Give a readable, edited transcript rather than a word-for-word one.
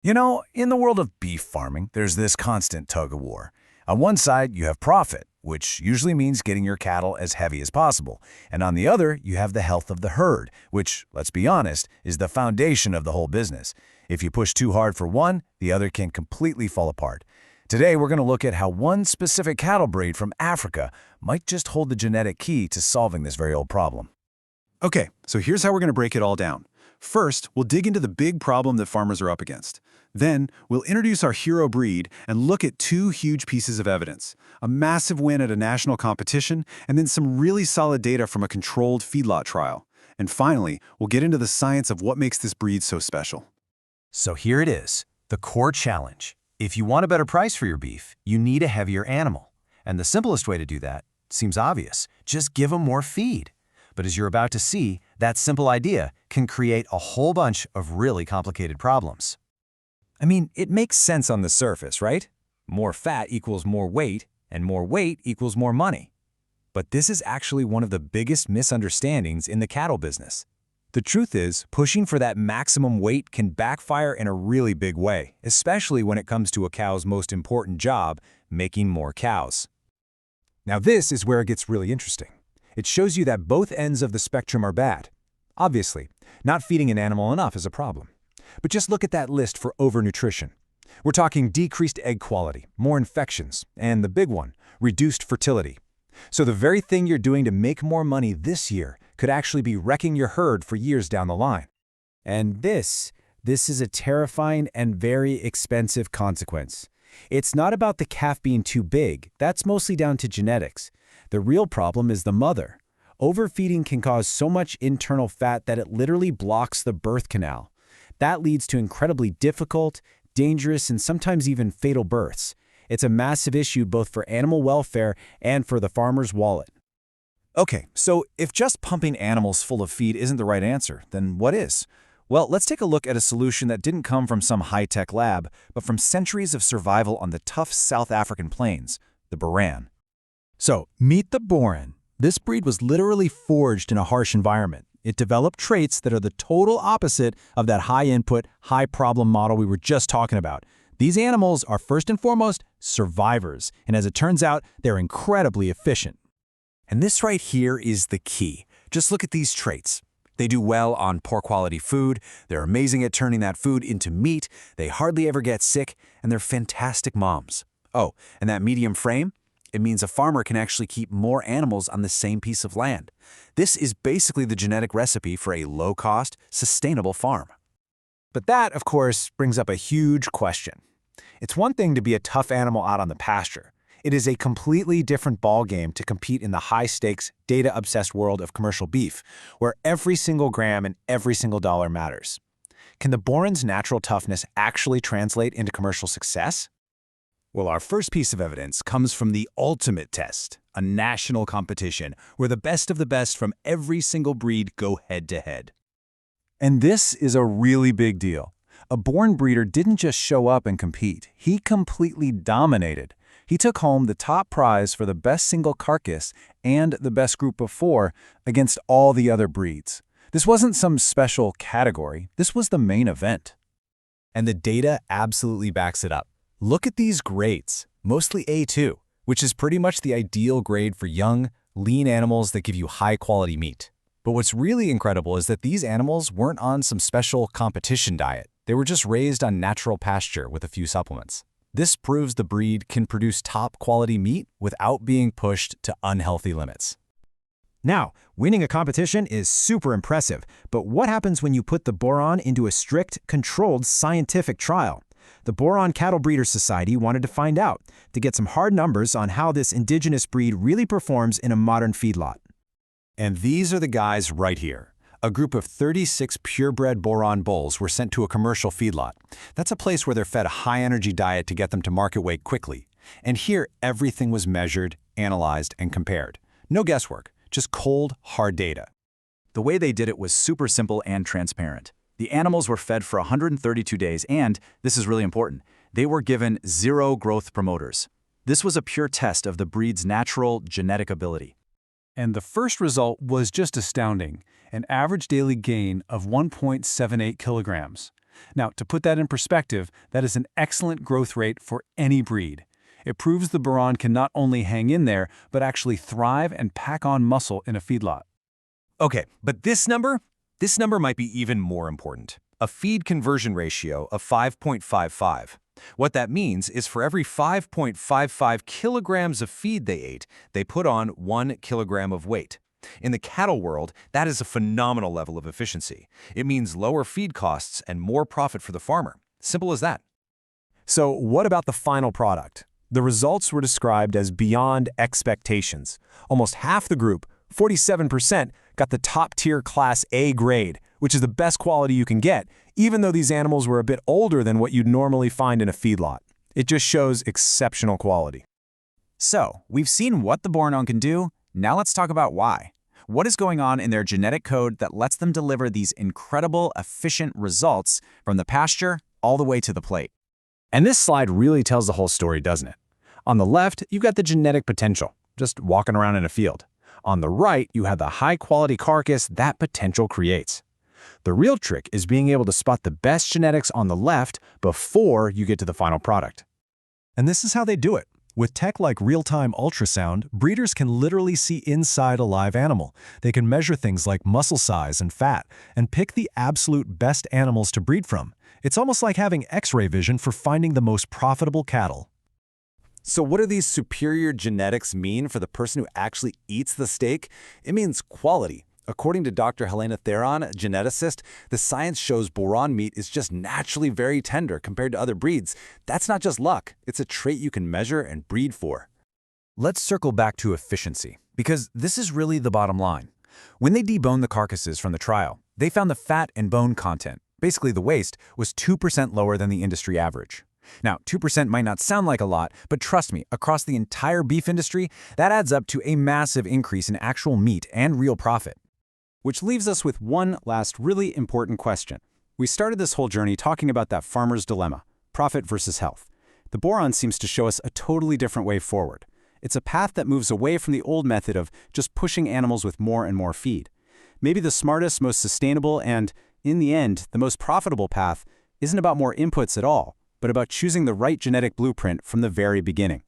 You know, in the world of beef farming, there's this constant tug-of-war. On one side, you have profit, which usually means getting your cattle as heavy as possible. And on the other, you have the health of the herd, which, let's be honest, is the foundation of the whole business. If you push too hard for one, the other can completely fall apart. Today, we're going to look at how one specific cattle breed from Africa might just hold the genetic key to solving this very old problem. Okay, so here's how we're going to break it all down. First, we'll dig into the big problem that farmers are up against. Then, we'll introduce our hero breed and look at two huge pieces of evidence: a massive win at a national competition, and then some really solid data from a controlled feedlot trial. And finally, we'll get into the science of what makes this breed so special. So here it is, the core challenge. If you want a better price for your beef, you need a heavier animal. And the simplest way to do that seems obvious. Just give them more feed. But as you're about to see, that simple idea can create a whole bunch of really complicated problems. I mean, it makes sense on the surface, right? More fat equals more weight, and more weight equals more money. But this is actually one of the biggest misunderstandings in the cattle business. The truth is, pushing for that maximum weight can backfire in a really big way, especially when it comes to a cow's most important job, making more cows. Now this is where it gets really interesting. It shows you that both ends of the spectrum are bad. Obviously, not feeding an animal enough is a problem. But just look at that list for overnutrition. We're talking decreased egg quality, more infections, and the big one, reduced fertility. So the very thing you're doing to make more money this year could actually be wrecking your herd for years down the line. And this is a terrifying and very expensive consequence. It's not about the calf being too big. That's mostly down to genetics. The real problem is the mother. Overfeeding can cause so much internal fat that it literally blocks the birth canal. That leads to incredibly difficult, dangerous, and sometimes even fatal births. It's a massive issue both for animal welfare and for the farmer's wallet. Okay, so if just pumping animals full of feed isn't the right answer, then what is? Well, let's take a look at a solution that didn't come from some high-tech lab, but from centuries of survival on the tough South African plains, the Boran. So, meet the Boran. This breed was literally forged in a harsh environment. It developed traits that are the total opposite of that high-input, high-problem model we were just talking about. These animals are first and foremost survivors, and as it turns out, they're incredibly efficient. And this right here is the key. Just look at these traits. They do well on poor quality food, they're amazing at turning that food into meat, they hardly ever get sick, and they're fantastic moms. Oh, and that medium frame? It means a farmer can actually keep more animals on the same piece of land. This is basically the genetic recipe for a low-cost, sustainable farm. But that, of course, brings up a huge question. It's one thing to be a tough animal out on the pasture. It is a completely different ballgame to compete in the high-stakes, data-obsessed world of commercial beef, where every single gram and every single dollar matters. Can the Boran's natural toughness actually translate into commercial success? Well, our first piece of evidence comes from the ultimate test, a national competition where the best of the best from every single breed go head-to-head. And this is a really big deal. A Boran breeder didn't just show up and compete. He completely dominated. He took home the top prize for the best single carcass and the best group of 4 against all the other breeds. This wasn't some special category. This was the main event. And the data absolutely backs it up. Look at these grades, mostly A2, which is pretty much the ideal grade for young, lean animals that give you high-quality meat. But what's really incredible is that these animals weren't on some special competition diet. They were just raised on natural pasture with a few supplements. This proves the breed can produce top-quality meat without being pushed to unhealthy limits. Now, winning a competition is super impressive, but what happens when you put the Boran into a strict, controlled scientific trial? The Boran Cattle Breeders Society wanted to find out, to get some hard numbers on how this indigenous breed really performs in a modern feedlot. And these are the guys right here. A group of 36 purebred Boran bulls were sent to a commercial feedlot. That's a place where they're fed a high-energy diet to get them to market weight quickly. And here, everything was measured, analyzed, and compared. No guesswork, just cold, hard data. The way they did it was super simple and transparent. The animals were fed for 132 days and, this is really important, they were given 0 growth promoters. This was a pure test of the breed's natural genetic ability. And the first result was just astounding, an average daily gain of 1.78 kilograms. Now, to put that in perspective, that is an excellent growth rate for any breed. It proves the Boran can not only hang in there, but actually thrive and pack on muscle in a feedlot. Okay, but this number might be even more important. A feed conversion ratio of 5.55. What that means is for every 5.55 kilograms of feed they ate, they put on 1 kilogram of weight. In the cattle world, that is a phenomenal level of efficiency. It means lower feed costs and more profit for the farmer. Simple as that. So what about the final product? The results were described as beyond expectations. Almost half the group, 47%, got the top-tier Class A grade, which is the best quality you can get, even though these animals were a bit older than what you'd normally find in a feedlot. It just shows exceptional quality. So, we've seen what the Boran can do. Now let's talk about why. What is going on in their genetic code that lets them deliver these incredible, efficient results from the pasture all the way to the plate? And this slide really tells the whole story, doesn't it? On the left, you've got the genetic potential, just walking around in a field. On the right, you have the high-quality carcass that potential creates. The real trick is being able to spot the best genetics on the left before you get to the final product. And this is how they do it. With tech like real-time ultrasound, breeders can literally see inside a live animal. They can measure things like muscle size and fat and pick the absolute best animals to breed from. It's almost like having X-ray vision for finding the most profitable cattle. So what do these superior genetics mean for the person who actually eats the steak? It means quality. According to Dr. Helena Theron, a geneticist, the science shows Boran meat is just naturally very tender compared to other breeds. That's not just luck. It's a trait you can measure and breed for. Let's circle back to efficiency, because this is really the bottom line. When they deboned the carcasses from the trial, they found the fat and bone content, basically the waste, was 2% lower than the industry average. Now, 2% might not sound like a lot, but trust me, across the entire beef industry, that adds up to a massive increase in actual meat and real profit. Which leaves us with one last really important question. We started this whole journey talking about that farmer's dilemma, profit versus health. The Boran seems to show us a totally different way forward. It's a path that moves away from the old method of just pushing animals with more and more feed. Maybe the smartest, most sustainable, and, in the end, the most profitable path isn't about more inputs at all, but about choosing the right genetic blueprint from the very beginning.